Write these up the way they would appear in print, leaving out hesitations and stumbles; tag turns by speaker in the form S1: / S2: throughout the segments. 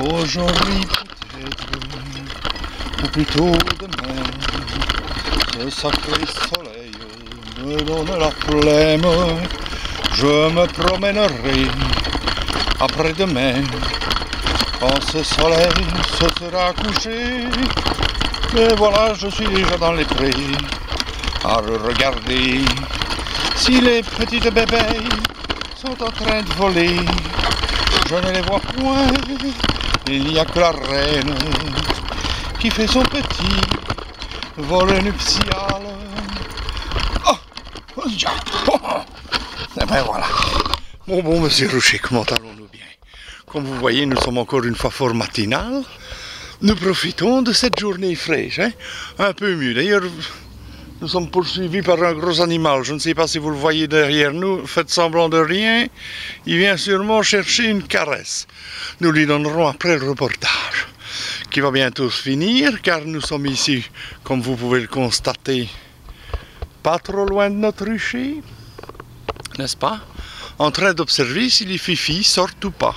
S1: Aujourd'hui peut-être, ou plutôt demain, ce sacré soleil me donne la flemme. Je me promènerai après-demain, quand ce soleil se sera couché. Et voilà, je suis déjà dans les prés, à regarder si les petites bébés sont en train de voler. Je ne les vois point, il n'y a que la reine qui fait son petit vol nuptial. Oh, et ben voilà. Bon, monsieur Rocher, comment allons-nous bien? Comme vous voyez, nous sommes encore une fois fort matinal. Nous profitons de cette journée fraîche, hein? Un peu mieux. D'ailleurs, nous sommes poursuivis par un gros animal. Je ne sais pas si vous le voyez derrière nous. Faites semblant de rien. Il vient sûrement chercher une caresse. Nous lui donnerons après le reportage, qui va bientôt se finir, car nous sommes ici, comme vous pouvez le constater, pas trop loin de notre rucher, n'est-ce pas? En train d'observer si les fifis sortent ou pas.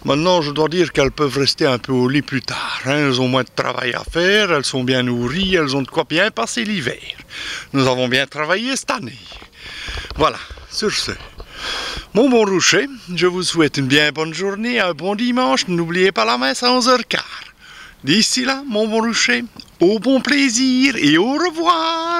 S1: Maintenant, je dois dire qu'elles peuvent rester un peu au lit plus tard. Hein. Elles ont moins de travail à faire, elles sont bien nourries, elles ont de quoi bien passer l'hiver. Nous avons bien travaillé cette année. Voilà, sur ce. Mon bon Rocher, je vous souhaite une bien bonne journée, un bon dimanche. N'oubliez pas la messe à 11h15. D'ici là, mon bon Rocher, au bon plaisir et au revoir.